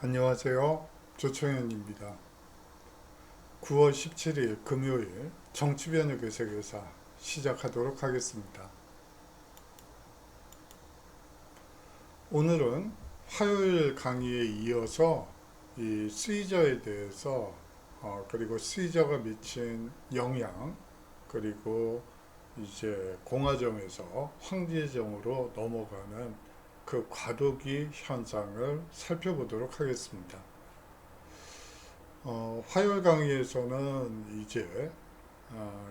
안녕하세요. 조청현입니다. 9월 17일 금요일 정치변혁의 세계사 시작하도록 하겠습니다. 오늘은 화요일 강의에 이어서 이 시저에 대해서 그리고 시저가 미친 영향, 그리고 이제 공화정에서 황제정으로 넘어가는 그 과도기 현상을 살펴보도록 하겠습니다. 화요일 강의에서는 이제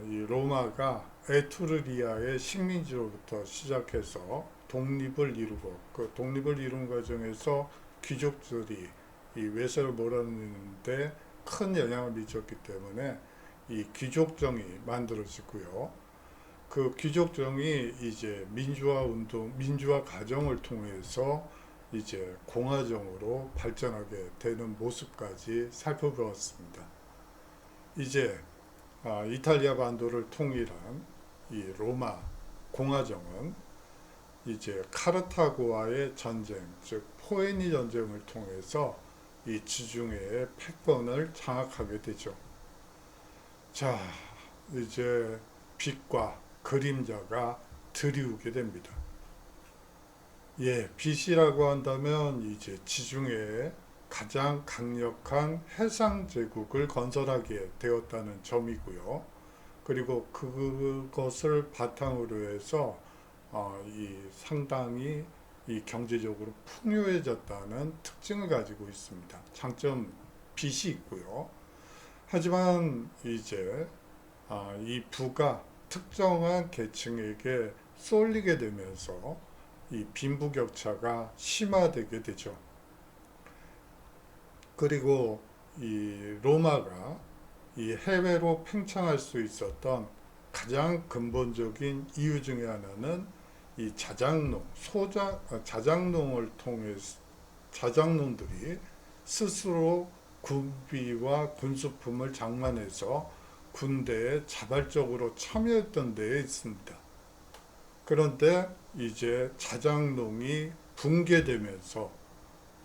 이 로마가 에투르리아의 식민지로부터 시작해서 독립을 이루고 그 독립을 이룬 과정에서 귀족들이 이 외세를 몰아내는데 큰 영향을 미쳤기 때문에 이 귀족정이 만들어지고요. 그 귀족정이 이제 민주화 운동, 민주화 과정을 통해서 이제 공화정으로 발전하게 되는 모습까지 살펴보았습니다. 이제 이탈리아 반도를 통일한 이 로마 공화정은 이제 카르타고와의 전쟁, 즉 포에니 전쟁을 통해서 이 지중해의 패권을 장악하게 되죠. 자, 이제 빛과 그림자가 들이우게 됩니다. 예, 빛이라고 한다면 이제 지중해에 가장 강력한 해상 제국을 건설하게 되었다는 점이고요. 그리고 그것을 바탕으로 해서 이 상당히 이 경제적으로 풍요해졌다는 특징을 가지고 있습니다. 장점 빛이 있고요. 하지만 이제 이 부가 특정한 계층에게 쏠리게 되면서 이 빈부격차가 심화되게 되죠. 그리고 이 로마가 이 해외로 팽창할 수 있었던 가장 근본적인 이유 중에 하나는 이 자장농을 통해서 자장농들이 스스로 군비와 군수품을 장만해서 군대에 자발적으로 참여했던 데에 있습니다. 그런데 이제 자장농이 붕괴되면서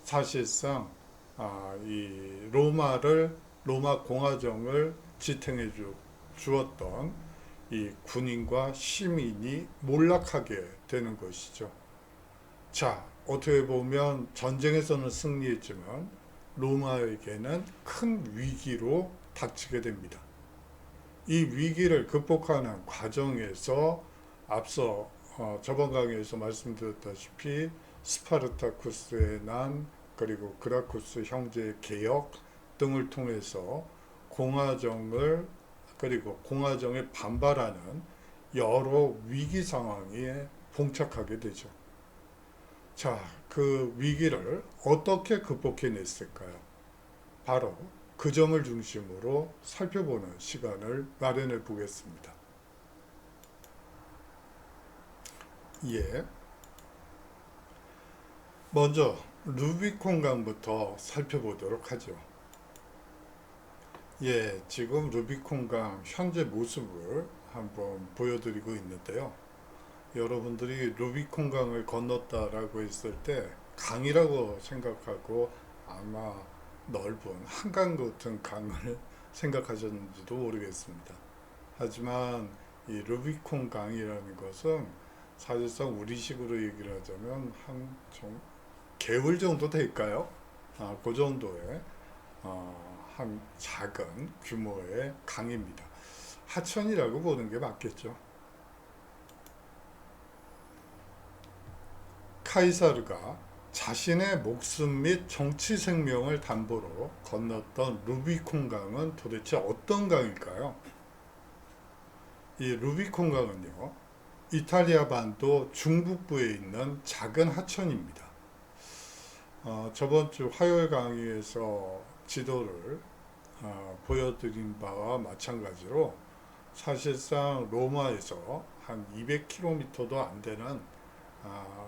사실상 이 로마 공화정을 지탱해 주었던 이 군인과 시민이 몰락하게 되는 것이죠. 자, 어떻게 보면 전쟁에서는 승리했지만 로마에게는 큰 위기로 닥치게 됩니다. 이 위기를 극복하는 과정에서 앞서 저번 강의에서 말씀드렸다시피 스파르타쿠스의 난, 그리고 그라쿠스 형제의 개혁 등을 통해서 공화정을, 그리고 공화정에 반발하는 여러 위기 상황에 봉착하게 되죠. 자, 그 위기를 어떻게 극복해냈을까요? 바로 그 점을 중심으로 살펴보는 시간을 마련해 보겠습니다. 예. 먼저 루비콘강부터 살펴보도록 하죠. 예, 지금 루비콘강 현재 모습을 한번 보여드리고 있는데요. 여러분들이 루비콘강을 건넜다라고 했을 때 강이라고 생각하고 아마 넓은 한강 같은 강을 생각하셨는지도 모르겠습니다. 하지만 이 루비콘강이라는 것은 사실상 우리식으로 얘기를 하자면 한 개울 정도 될까요? 그 정도의 한 작은 규모의 강입니다. 하천이라고 보는 게 맞겠죠. 카이사르가 자신의 목숨 및 정치 생명을 담보로 건넜던 루비콘 강은 도대체 어떤 강일까요? 이 루비콘 강은요, 이탈리아 반도 중북부에 있는 작은 하천입니다. 저번 주 화요일 강의에서 지도를 보여드린 바와 마찬가지로 사실상 로마에서 한 200km도 안 되는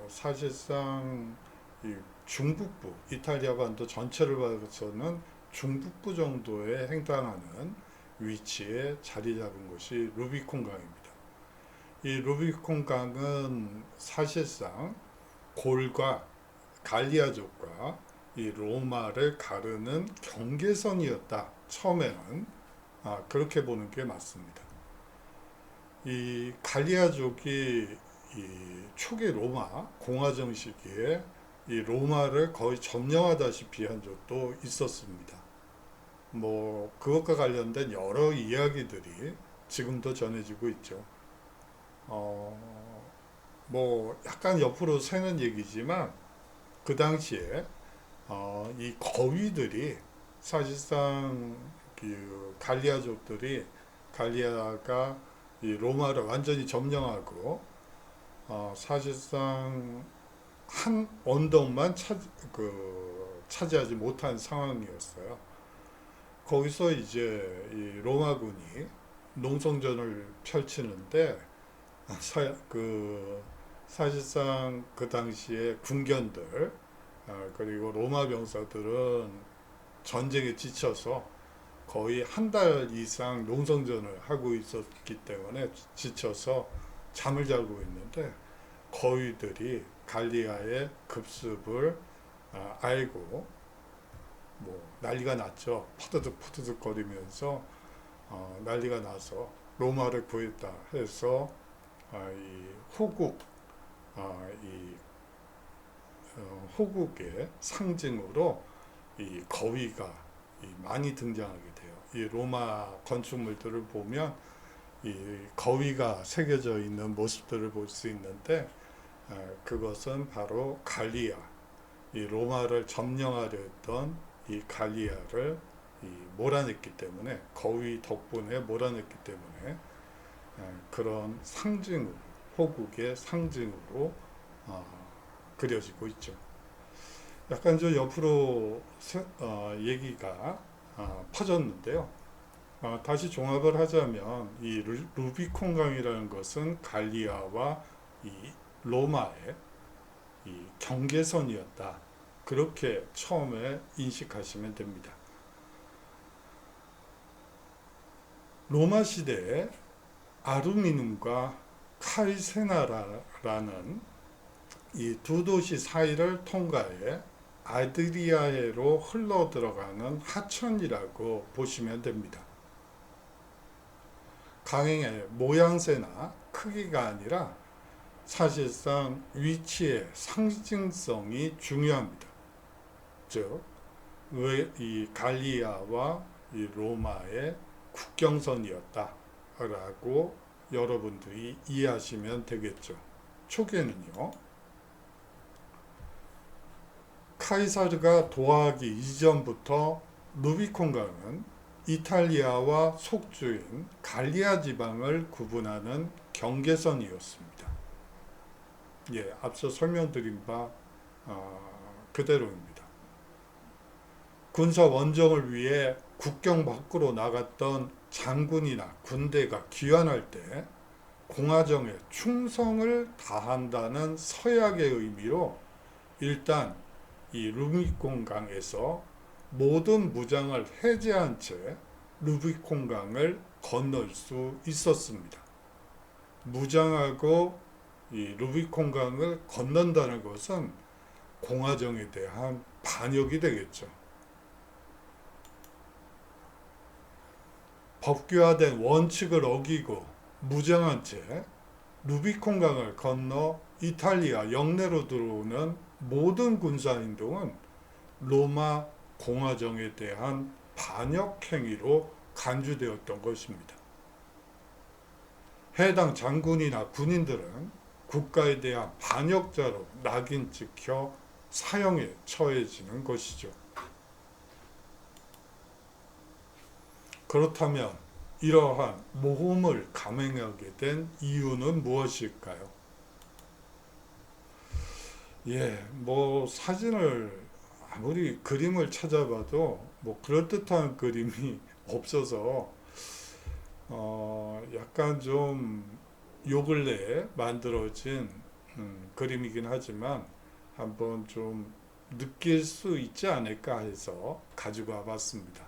사실상 이 중북부, 이탈리아 반도 전체를 봐서는 중북부 정도에 해당하는 위치에 자리 잡은 것이 루비콘 강입니다. 이 루비콘 강은 사실상 골과 갈리아족과 이 로마를 가르는 경계선이었다. 처음에는 그렇게 보는 게 맞습니다. 이 갈리아족이 이 초기 로마 공화정 시기에 이 로마를 거의 점령하다시피 한 적도 있었습니다. 뭐 그것과 관련된 여러 이야기들이 지금도 전해지고 있죠. 뭐 약간 옆으로 새는 얘기지만 그 당시에 이 거위들이 사실상 그 갈리아족들이 갈리아가 이 로마를 완전히 점령하고 사실상 한 언덕만 차지하지 못한 상황이었어요. 거기서 이제 이 로마군이 농성전을 펼치는데 사실상 그 당시에 군견들 그리고 로마 병사들은 전쟁에 지쳐서 거의 한 달 이상 농성전을 하고 있었기 때문에 지쳐서 잠을 자고 있는데 거위들이 갈리아의 급습을 알고 뭐 난리가 났죠. 퍼드득 퍼드득 거리면서 난리가 나서 로마를 구했다 해서 이 호국 이 호국의 상징으로 이 거위가 많이 등장하게 돼요. 이 로마 건축물들을 보면 이 거위가 새겨져 있는 모습들을 볼 수 있는데 그것은 바로 갈리아, 이 로마를 점령하려 했던 이 갈리아를 몰아냈기 때문에 거위 덕분에 몰아냈기 때문에 그런 상징으로 호국의 상징으로 그려지고 있죠. 약간 저 옆으로 얘기가 퍼졌는데요. 다시 종합을 하자면 이 루비콘강이라는 것은 갈리아와 이 로마의 이 경계선이었다. 그렇게 처음에 인식하시면 됩니다. 로마 시대에 아르미눔과 카이세나라는 이 두 도시 사이를 통과해 아드리아해로 흘러 들어가는 하천이라고 보시면 됩니다. 강의 모양새나 크기가 아니라 사실상 위치의 상징성이 중요합니다. 즉, 이 갈리아와 이 로마의 국경선이었다라고 여러분들이 이해하시면 되겠죠. 초기에는요, 카이사르가 도하기 이전부터 루비콘강은 이탈리아와 속주인 갈리아 지방을 구분하는 경계선이었습니다. 예, 앞서 설명드린 바 그대로입니다. 군사 원정을 위해 국경 밖으로 나갔던 장군이나 군대가 귀환할 때 공화정에 충성을 다한다는 서약의 의미로 일단 이 루비콘강에서 모든 무장을 해제한 채 루비콘강을 건널 수 있었습니다. 무장하고 이 루비콘강을 건넌다는 것은 공화정에 대한 반역이 되겠죠. 법규화된 원칙을 어기고 무장한 채 루비콘강을 건너 이탈리아 영내로 들어오는 모든 군사행동은 로마 공화정에 대한 반역 행위로 간주되었던 것입니다. 해당 장군이나 군인들은 국가에 대한 반역자로 낙인 찍혀 사형에 처해지는 것이죠. 그렇다면 이러한 모험을 감행하게 된 이유는 무엇일까요? 예, 뭐 사진을 아무리 그림을 찾아봐도 뭐 그럴듯한 그림이 없어서 약간 좀 요 근래에 만들어진 그림이긴 하지만 한번 좀 느낄 수 있지 않을까 해서 가지고 와봤습니다.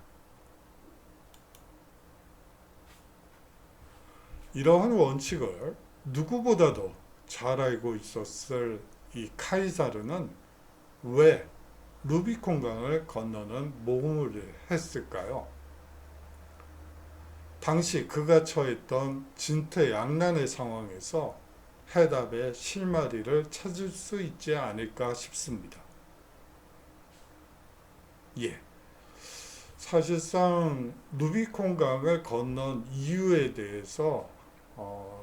이러한 원칙을 누구보다도 잘 알고 있었을 이 카이사르는 왜 루비콘강을 건너는 모험을 했을까요? 당시 그가 처했던 진퇴양난의 상황에서 해답의 실마리를 찾을 수 있지 않을까 싶습니다. 예. 사실상 루비콘강을 건넌 이유에 대해서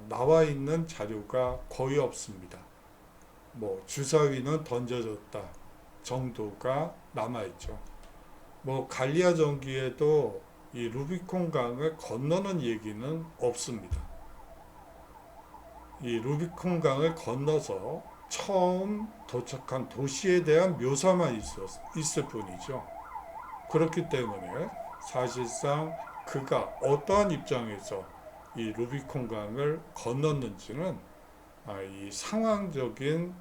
나와 있는 자료가 거의 없습니다. 뭐 주사위는 던져졌다 정도가 남아있죠. 뭐 갈리아 전기에도 이 루비콘강을 건너는 얘기는 없습니다. 이 루비콘강을 건너서 처음 도착한 도시에 대한 묘사만 있을 뿐이죠. 그렇기 때문에 사실상 그가 어떠한 입장에서 이 루비콘강을 건넜는지는 이 상황적인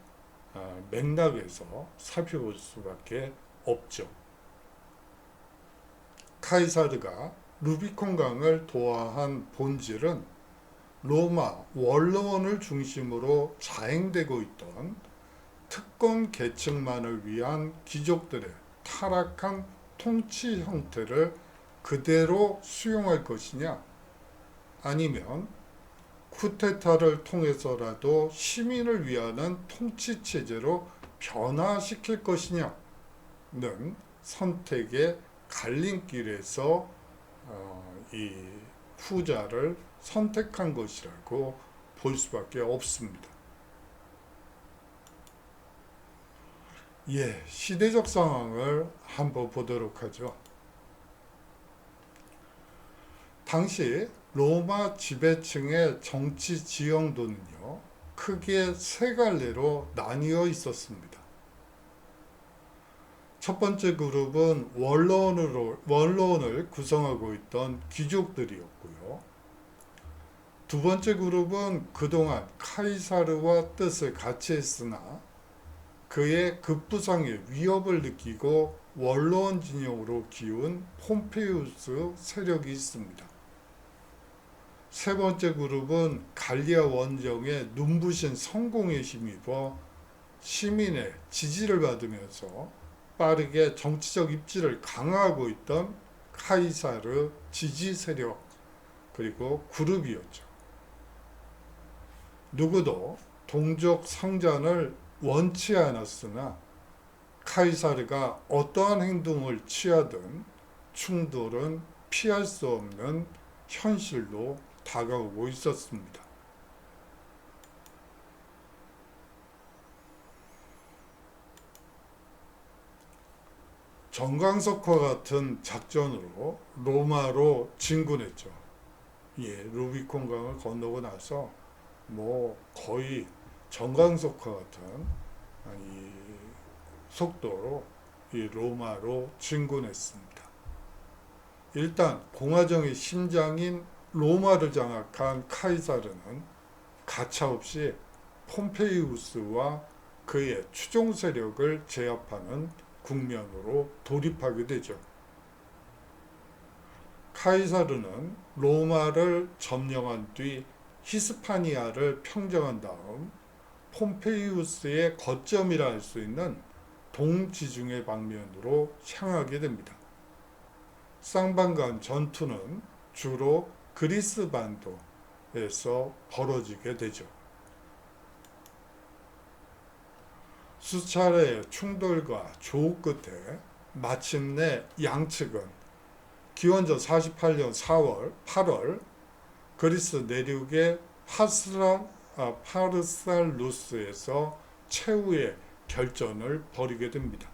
맥락에서 살펴볼 수밖에 없죠. 카이사르가 루비콘강을 도하한 본질은 로마 원로원을 중심으로 자행되고 있던 특권 계층만을 위한 귀족들의 타락한 통치 형태를 그대로 수용할 것이냐, 아니면 쿠데타를 통해서라도 시민을 위하는 통치 체제로 변화시킬 것이냐는 선택의 갈림길에서 이 후자를 선택한 것이라고 볼 수밖에 없습니다. 예, 시대적 상황을 한번 보도록 하죠. 당시 로마 지배층의 정치 지형도는요, 크게 세 갈래로 나뉘어 있었습니다. 첫 번째 그룹은 원로원을 구성하고 있던 귀족들이었고요. 두 번째 그룹은 그동안 카이사르와 뜻을 같이 했으나 그의 급부상의 위협을 느끼고 원로원 진영으로 기운 폼페이우스 세력이 있습니다. 세 번째 그룹은 갈리아 원정의 눈부신 성공에 힘입어 시민의 지지를 받으면서 빠르게 정치적 입지를 강화하고 있던 카이사르 지지 세력 그리고 그룹이었죠. 누구도 동족 상잔을 원치 않았으나 카이사르가 어떠한 행동을 취하든 충돌은 피할 수 없는 현실로 다가오고 있었습니다. 정광석화 같은 작전으로 로마로 진군했죠. 예, 루비콘강을 건너고 나서 뭐 거의 정광석화 같은 이 속도로 이 로마로 진군했습니다. 일단 공화정의 심장인 로마를 장악한 카이사르는 가차없이 폼페이우스와 그의 추종 세력을 제압하는 국면으로 돌입하게 되죠. 카이사르는 로마를 점령한 뒤 히스파니아를 평정한 다음 폼페이우스의 거점이라 할 수 있는 동지중해 방면으로 향하게 됩니다. 쌍방간 전투는 주로 그리스 반도에서 벌어지게 되죠. 수차례의 충돌과 조우 끝에 마침내 양측은 기원전 48년 8월 그리스 내륙의 파르살루스에서 최후의 결전을 벌이게 됩니다.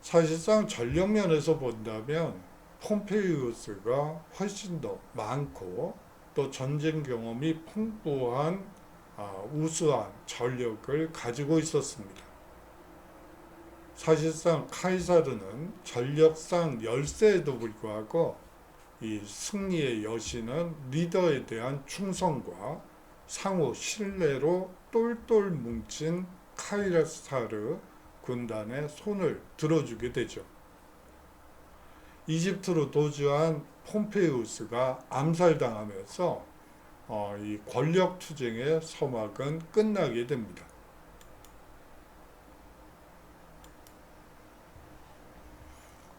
사실상 전력 면에서 본다면 폼페이우스가 훨씬 더 많고 또 전쟁 경험이 풍부한 우수한 전력을 가지고 있었습니다. 사실상 카이사르는 전력상 열세에도 불구하고 이 승리의 여신은 리더에 대한 충성과 상호 신뢰로 똘똘 뭉친 카이사르 군단의 손을 들어주게 되죠. 이집트로 도주한 폼페이우스가 암살당하면서 이 권력 투쟁의 서막은 끝나게 됩니다.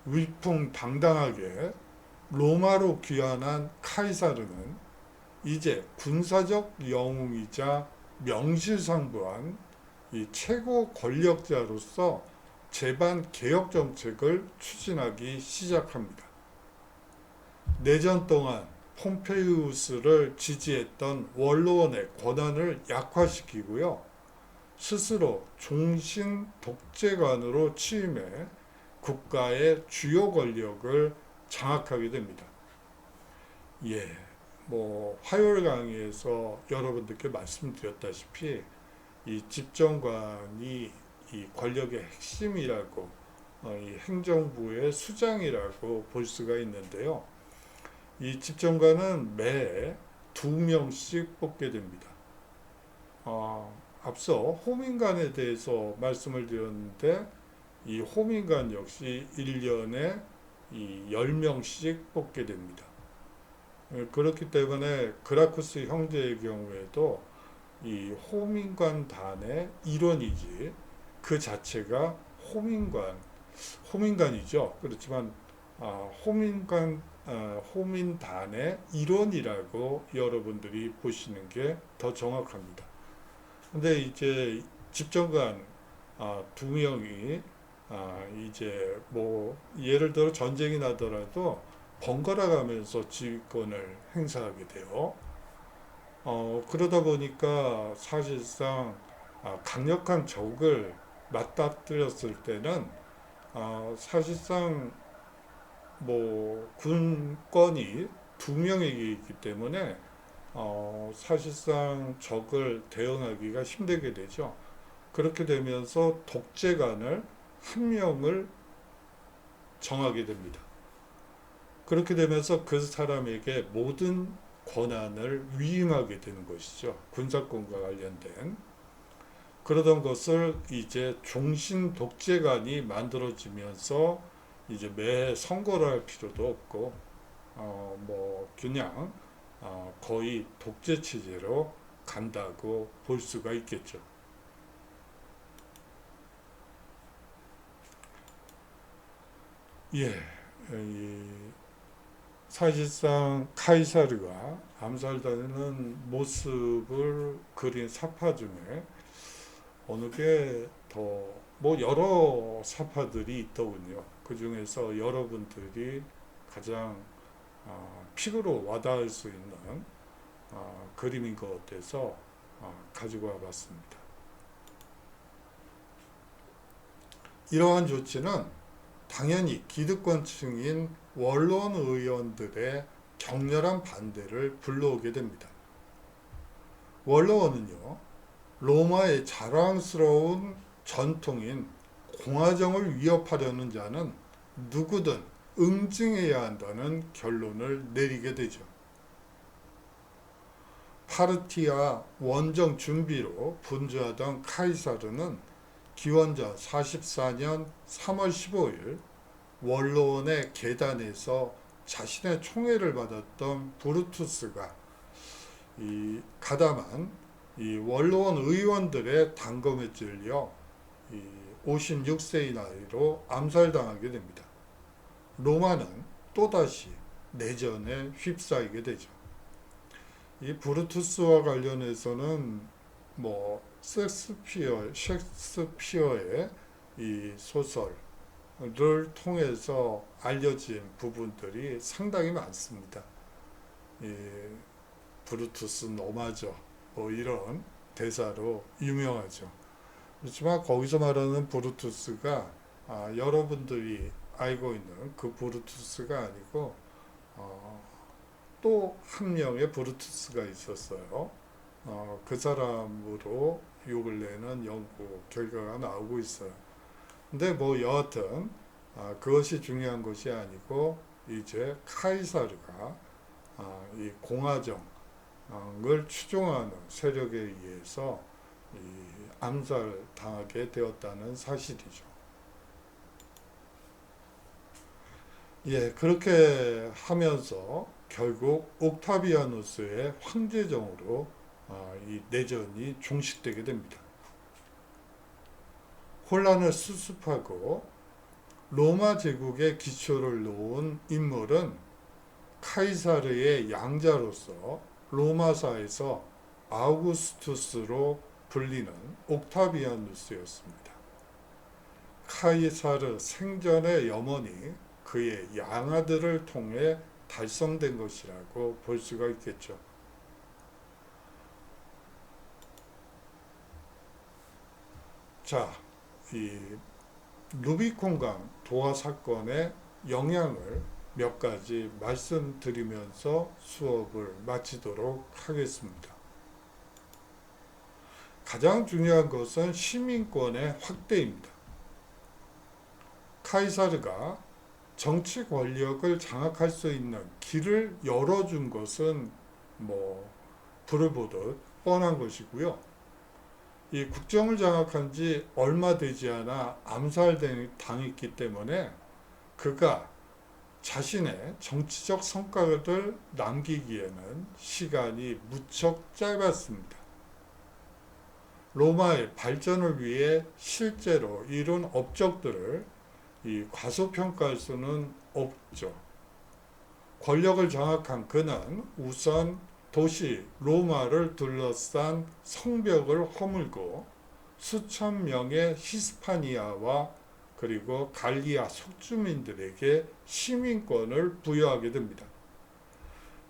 위풍당당하게 로마로 귀환한 카이사르는 이제 군사적 영웅이자 명실상부한 이 최고 권력자로서 제반 개혁 정책을 추진하기 시작합니다. 내전 동안 폼페이우스를 지지했던 원로원의 권한을 약화시키고요. 스스로 종신 독재관으로 취임해 국가의 주요 권력을 장악하게 됩니다. 예, 화요일 강의에서 여러분들께 말씀드렸다시피 이 집정관이 이 권력의 핵심이라고 이 행정부의 수장이라고 볼 수가 있는데요. 이 집정관은 매 2명씩 뽑게 됩니다. 앞서 호민관에 대해서 말씀을 드렸는데 이 호민관 역시 1년에 이 10명씩 뽑게 됩니다. 그렇기 때문에 그라쿠스 형제의 경우에도 이 호민관단의 일원이지 그 자체가 호민관이죠. 그렇지만 호민단의 일원이라고 여러분들이 보시는 게 더 정확합니다. 근데 이제 집정관 2명이 이제 예를 들어 전쟁이 나더라도 번갈아 가면서 지휘권을 행사하게 돼요. 그러다 보니까 사실상 강력한 적을 맞닥뜨렸을 때는 사실상 군권이 2명에게 있기 때문에 사실상 적을 대응하기가 힘들게 되죠. 그렇게 되면서 독재관을 1명을 정하게 됩니다. 그렇게 되면서 그 사람에게 모든 권한을 위임하게 되는 것이죠. 군사권과 관련된. 그러던 것을 이제 종신 독재관이 만들어지면서 이제 매 선거를 할 필요도 없고 그냥 거의 독재 체제로 간다고 볼 수가 있겠죠. 예, 사실상 카이사르가 암살당하는 모습을 그린 사파 중에 어느 게 더 여러 사파들이 있더군요. 그 중에서 여러분들이 가장 피부로 와닿을 수 있는 그림인 것 같아서 가지고 와봤습니다. 이러한 조치는 당연히 기득권층인 원로원 의원들의 격렬한 반대를 불러오게 됩니다. 원로원은요, 로마의 자랑스러운 전통인 공화정을 위협하려는 자는 누구든 응징해야 한다는 결론을 내리게 되죠. 파르티아 원정 준비로 분주하던 카이사르는 기원전 44년 3월 15일 원로원의 계단에서 자신의 총애를 받았던 브루투스가 이 가담한 이 원로원 의원들의 단검에 찔려 56세의 나이로 암살당하게 됩니다. 로마는 또다시 내전에 휩싸이게 되죠. 이 브루투스와 관련해서는 셰익스피어의 이 소설을 통해서 알려진 부분들이 상당히 많습니다. 이 브루투스 노마저 이런 대사로 유명하죠. 그렇지만 거기서 말하는 브루투스가 여러분들이 알고 있는 그 브루투스가 아니고 또 한 명의 브루투스가 있었어요. 그 사람으로 요 근래에는 연구 결과가 나오고 있어요. 근데 여하튼 그것이 중요한 것이 아니고 이제 카이사르가 이 공화정을 추종하는 세력에 의해서 암살당하게 되었다는 사실이죠. 예, 그렇게 하면서 결국 옥타비아누스의 황제정으로 이 내전이 종식되게 됩니다. 혼란을 수습하고 로마 제국의 기초를 놓은 인물은 카이사르의 양자로서 로마사에서 아우구스투스로 불리는 옥타비아누스였습니다. 카이사르 생전의 염원이 그의 양아들을 통해 달성된 것이라고 볼 수가 있겠죠. 자, 이 루비콘강 도하 사건의 영향을 몇 가지 말씀드리면서 수업을 마치도록 하겠습니다. 가장 중요한 것은 시민권의 확대입니다. 카이사르가 정치 권력을 장악할 수 있는 길을 열어준 것은 불을 보듯 뻔한 것이고요. 이 국정을 장악한 지 얼마 되지 않아 암살당했기 때문에 그가 자신의 정치적 성과를 남기기에는 시간이 무척 짧았습니다. 로마의 발전을 위해 실제로 이룬 업적들을 과소평가할 수는 없죠. 권력을 장악한 그는 우선 도시 로마를 둘러싼 성벽을 허물고 수천 명의 히스파니아와 그리고 갈리아 속주민들에게 시민권을 부여하게 됩니다.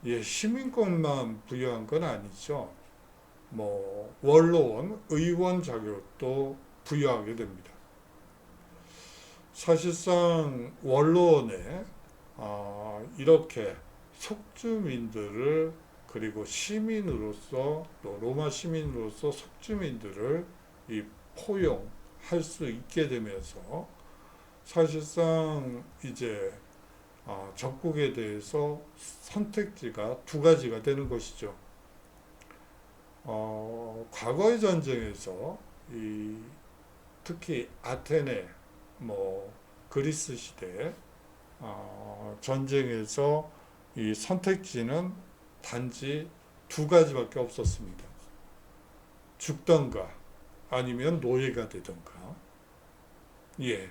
예, 시민권만 부여한 건 아니죠. 원로원, 의원 자격도 부여하게 됩니다. 사실상 원로원에 이렇게 속주민들을 그리고 시민으로서 또 로마 시민으로서 속주민들을 포용할 수 있게 되면서 사실상 이제 적국에 대해서 선택지가 두 가지가 되는 것이죠. 과거의 전쟁에서 특히 아테네, 그리스 시대 전쟁에서 이 선택지는 단지 두 가지밖에 없었습니다. 죽던가 아니면 노예가 되던가. 예.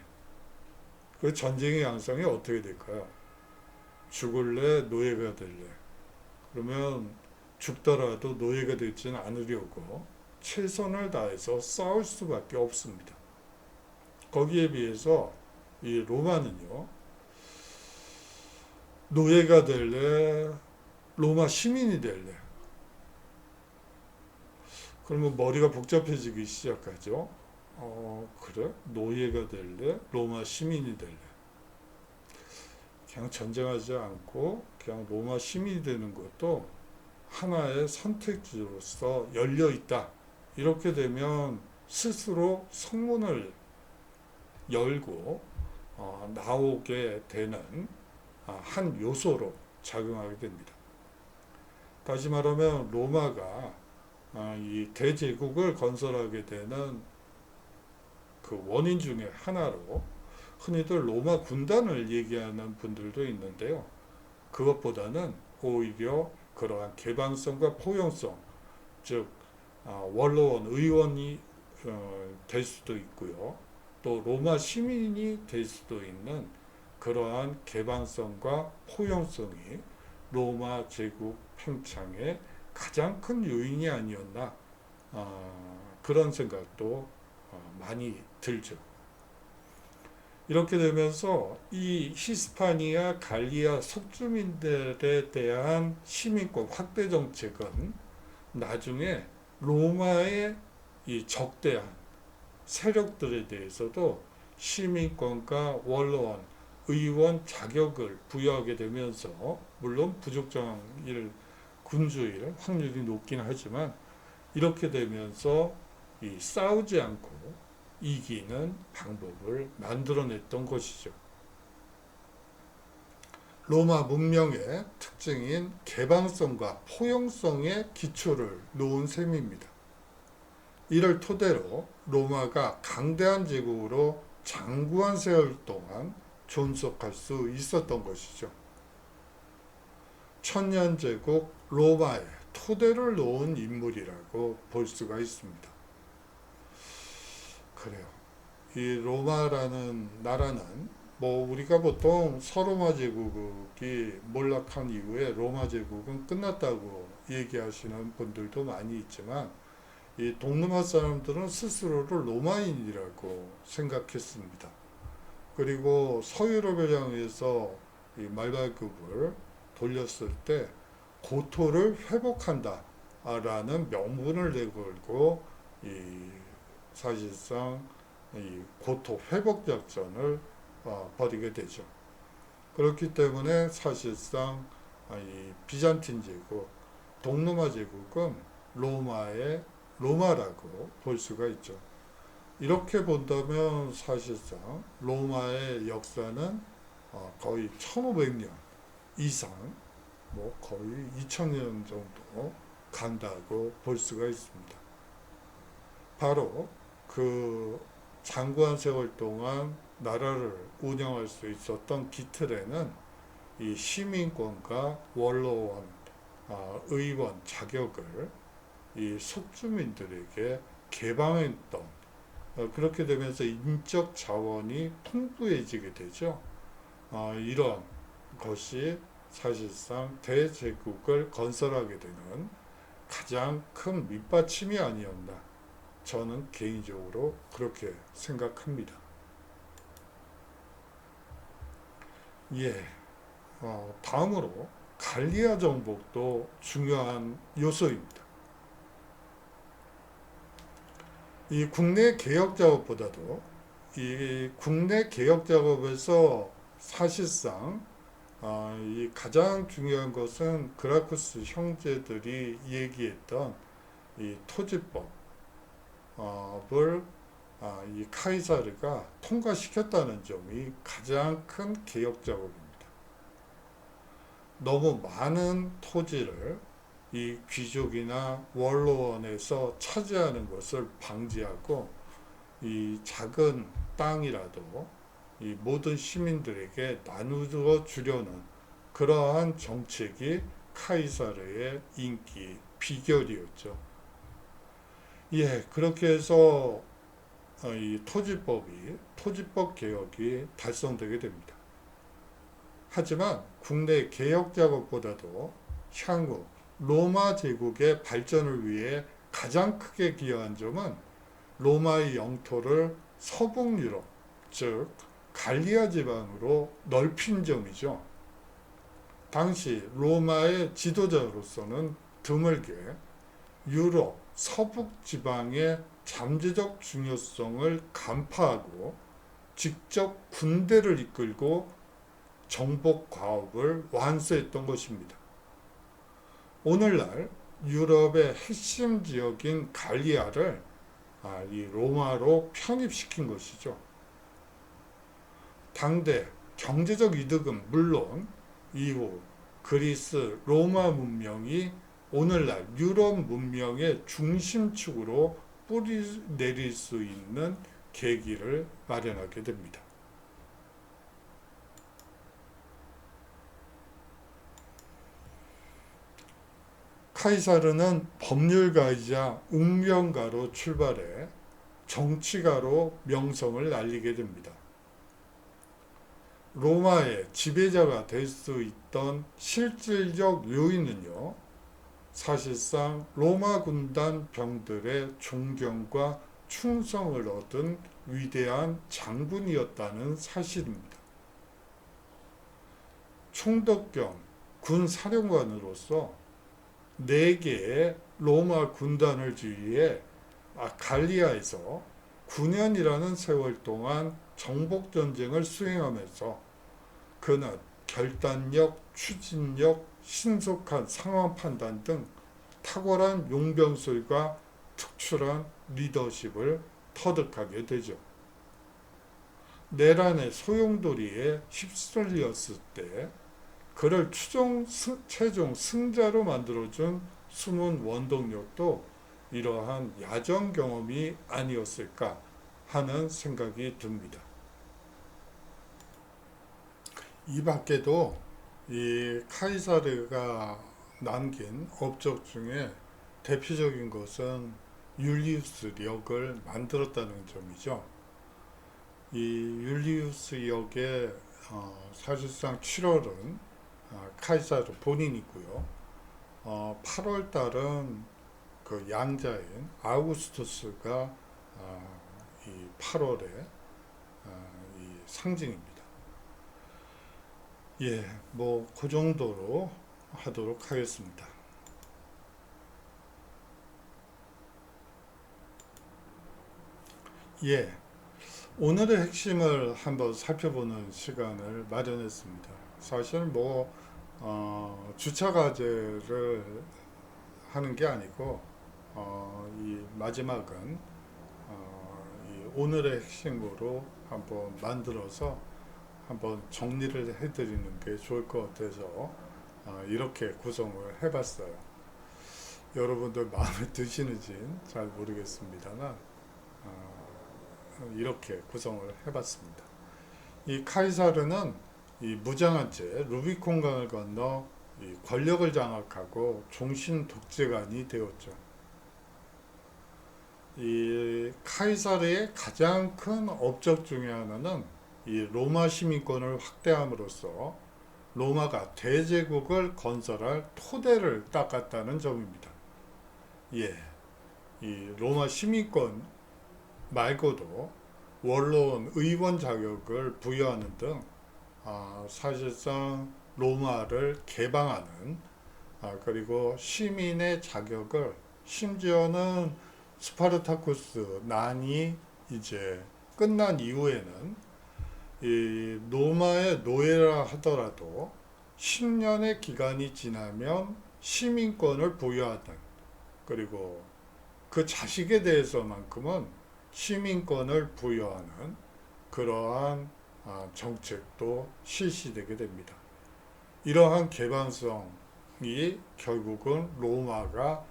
그 전쟁의 양상이 어떻게 될까요? 죽을래, 노예가 될래. 그러면 죽더라도 노예가 되지는 않으려고 최선을 다해서 싸울 수밖에 없습니다. 거기에 비해서 이 로마는요, 노예가 될래, 로마 시민이 될래. 그러면 머리가 복잡해지기 시작하죠. 그래? 노예가 될래? 로마 시민이 될래? 그냥 전쟁하지 않고 그냥 로마 시민이 되는 것도 하나의 선택지로서 열려 있다. 이렇게 되면 스스로 성문을 열고 나오게 되는 한 요소로 작용하게 됩니다. 다시 말하면 로마가 이 대제국을 건설하게 되는 그 원인 중에 하나로 흔히들 로마 군단을 얘기하는 분들도 있는데요. 그것보다는 오히려 그러한 개방성과 포용성, 즉 원로원, 의원이 될 수도 있고요. 또 로마 시민이 될 수도 있는 그러한 개방성과 포용성이 로마 제국 팽창의 가장 큰 요인이 아니었나, 그런 생각도 많이 들죠. 이렇게 되면서 이 히스파니아, 갈리아 속주민들에 대한 시민권 확대 정책은 나중에 로마의 이 적대한 세력들에 대해서도 시민권과 원로원, 의원 자격을 부여하게 되면서, 물론 부족장일, 군주일 확률이 높긴 하지만 이렇게 되면서 싸우지 않고 이기는 방법을 만들어냈던 것이죠. 로마 문명의 특징인 개방성과 포용성의 기초를 놓은 셈입니다. 이를 토대로 로마가 강대한 제국으로 장구한 세월 동안 존속할 수 있었던 것이죠. 천년제국 로마의 토대를 놓은 인물이라고 볼 수가 있습니다. 그래요. 이 로마라는 나라는 뭐 우리가 보통 서로마 제국이 몰락한 이후에 로마 제국은 끝났다고 얘기하시는 분들도 많이 있지만 이 동로마 사람들은 스스로를 로마인이라고 생각했습니다. 그리고 서유럽을 향해서 이 말발굽을 돌렸을 때 고토를 회복한다 라는 명분을 내걸고 이 사실상 이 고토 회복 작전을 벌이게 되죠. 그렇기 때문에 사실상 이 비잔틴 제국, 동로마 제국은 로마라고 볼 수가 있죠. 이렇게 본다면 사실상 로마의 역사는 거의 1500년 이상, 뭐 거의 2000년 정도 간다고 볼 수가 있습니다. 바로 그 장구한 세월 동안 나라를 운영할 수 있었던 기틀에는 이 시민권과 원로원, 의원 자격을 이 속주민들에게 개방했던, 그렇게 되면서 인적 자원이 풍부해지게 되죠. 이런 것이 사실상 대제국을 건설하게 되는 가장 큰 밑받침이 아니었나, 저는 개인적으로 그렇게 생각합니다. 예, 다음으로 갈리아 정복도 중요한 요소입니다. 이 국내 개혁 작업보다도 이 국내 개혁 작업에서 사실상 이 가장 중요한 것은 그라쿠스 형제들이 얘기했던 이 토지법을 이 카이사르가 통과시켰다는 점이 가장 큰 개혁 작업입니다. 너무 많은 토지를 이 귀족이나 원로원에서 차지하는 것을 방지하고 이 작은 땅이라도 이 모든 시민들에게 나누어 주려는 그러한 정책이 카이사르의 인기 비결이었죠. 예, 그렇게 해서 이 토지법 개혁이 달성되게 됩니다. 하지만 국내 개혁 작업보다도 향후 로마 제국의 발전을 위해 가장 크게 기여한 점은 로마의 영토를 서북 유럽, 즉 갈리아 지방으로 넓힌 점이죠. 당시 로마의 지도자로서는 드물게 유럽 서북 지방의 잠재적 중요성을 간파하고 직접 군대를 이끌고 정복 과업을 완수했던 것입니다. 오늘날 유럽의 핵심 지역인 갈리아를 이 로마로 편입시킨 것이죠. 당대 경제적 이득은 물론 이후 그리스, 로마 문명이 오늘날 유럽 문명의 중심축으로 뿌리 내릴 수 있는 계기를 마련하게 됩니다. 카이사르는 법률가이자 운명가로 출발해 정치가로 명성을 알리게 됩니다. 로마의 지배자가 될 수 있던 실질적 요인은요, 사실상 로마 군단 병들의 존경과 충성을 얻은 위대한 장군이었다는 사실입니다. 총독 겸 군 사령관으로서 4개의 로마 군단을 지휘해 갈리아에서 9년이라는 세월 동안 정복전쟁을 수행하면서 그는 결단력, 추진력, 신속한 상황 판단 등 탁월한 용병술과 특출한 리더십을 터득하게 되죠. 내란의 소용돌이에 휩쓸렸을 때 그를 최종 승자로 만들어준 숨은 원동력도 이러한 야정 경험이 아니었을까 하는 생각이 듭니다. 이 밖에도 이 카이사르가 남긴 업적 중에 대표적인 것은 율리우스 력을 만들었다는 점이죠. 이 율리우스 역의 사실상 7월은 카이사르 본인이고요. 8월 달은 그 양자인 아우구스투스가 이 8월의 이 상징입니다. 예, 뭐 그 정도로 하도록 하겠습니다. 예, 오늘의 핵심을 한번 살펴보는 시간을 마련했습니다. 사실 뭐 주차 과제를 하는 게 아니고 이 마지막은 이 오늘의 핵심으로 한번 만들어서 한번 정리를 해드리는 게 좋을 것 같아서 이렇게 구성을 해봤어요. 여러분들 마음에 드시는지는 잘 모르겠습니다만 이렇게 구성을 해봤습니다. 이 카이사르는 이 무장한 채 루비콘강을 건너 이 권력을 장악하고 종신 독재관이 되었죠. 이 카이사르의 가장 큰 업적 중에 하나는 이 로마 시민권을 확대함으로써 로마가 대제국을 건설할 토대를 닦았다는 점입니다. 예, 이 로마 시민권 말고도 원로원 의원 자격을 부여하는 등 사실상 로마를 개방하는 그리고 시민의 자격을 심지어는 스파르타쿠스 난이 이제 끝난 이후에는 이 로마의 노예라 하더라도 10년의 기간이 지나면 시민권을 부여하는 그리고 그 자식에 대해서만큼은 시민권을 부여하는 그러한 정책도 실시되게 됩니다. 이러한 개방성이 결국은 로마가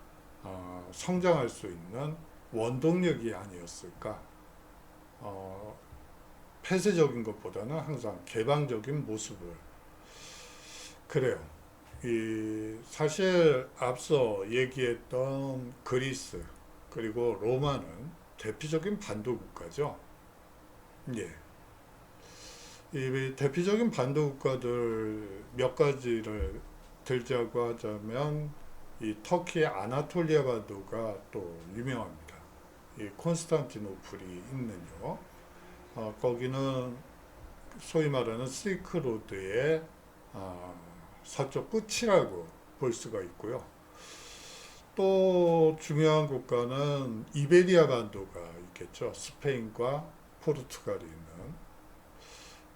성장할 수 있는 원동력이 아니었을까. 폐쇄적인 것보다는 항상 개방적인 모습을. 그래요. 사실 앞서 얘기했던 그리스 그리고 로마는 대표적인 반도 국가죠. 예. 이 대표적인 반도 국가들 몇 가지를 들자고 하자면 이 터키의 아나톨리아 반도가 또 유명합니다. 이 콘스탄티노플이 있는요. 거기는 소위 말하는 실크로드의 서쪽 끝이라고 볼 수가 있고요. 또 중요한 국가는 이베리아 반도가 있겠죠. 스페인과 포르투갈이 있는.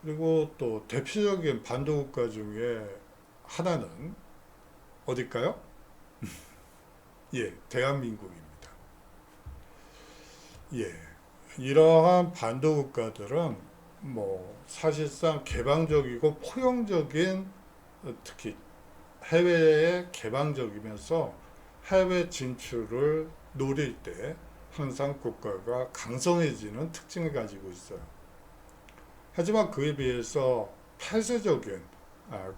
그리고 또 대표적인 반도 국가 중에 하나는 어딜까요? 예, 대한민국입니다. 예, 이러한 반도 국가들은 뭐 사실상 개방적이고 포용적인 특히 해외에 개방적이면서 해외 진출을 노릴 때 항상 국가가 강성해지는 특징을 가지고 있어요. 하지만 그에 비해서 폐쇄적인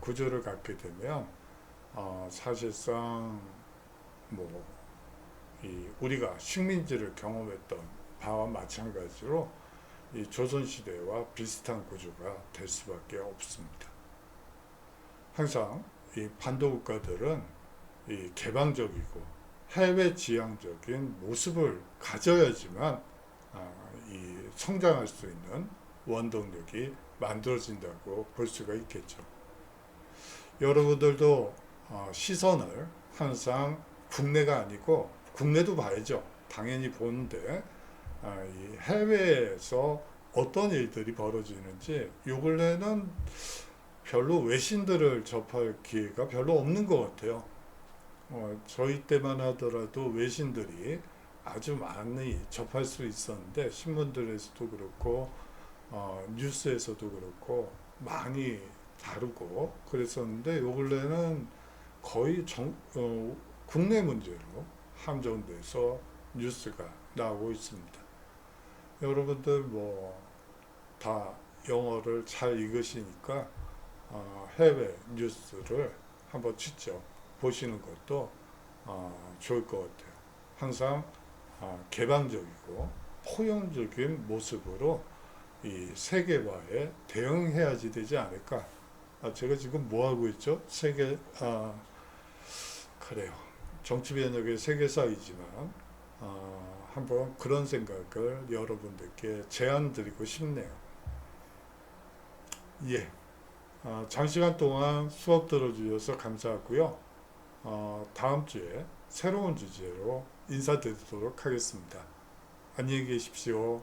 구조를 갖게 되면 사실상 뭐 우리가 식민지를 경험했던 바와 마찬가지로 이 조선시대와 비슷한 구조가 될 수밖에 없습니다. 항상 이 반도 국가들은 이 개방적이고 해외 지향적인 모습을 가져야지만 이 성장할 수 있는 원동력이 만들어진다고 볼 수가 있겠죠. 여러분들도 시선을 항상 국내가 아니고 국내도 봐야죠. 당연히 보는데 이 해외에서 어떤 일들이 벌어지는지 요 근래는 별로 외신들을 접할 기회가 별로 없는 것 같아요. 저희 때만 하더라도 외신들이 아주 많이 접할 수 있었는데 신문들에서도 그렇고 뉴스에서도 그렇고 많이 다루고 그랬었는데 요 근래는 거의 국내 문제로 한정돼서 뉴스가 나오고 있습니다. 여러분들 뭐 다 영어를 잘 읽으시니까 해외 뉴스를 한번 직접 보시는 것도 좋을 것 같아요. 항상 개방적이고 포용적인 모습으로 이 세계화에 대응해야지 되지 않을까. 제가 지금 뭐 하고 있죠? 그래요. 정치 변혁의 세계사이지만 한번 그런 생각을 여러분들께 제안 드리고 싶네요. 예. 장시간 동안 수업 들어주셔서 감사하고요. 다음 주에 새로운 주제로 인사드리도록 하겠습니다. 안녕히 계십시오.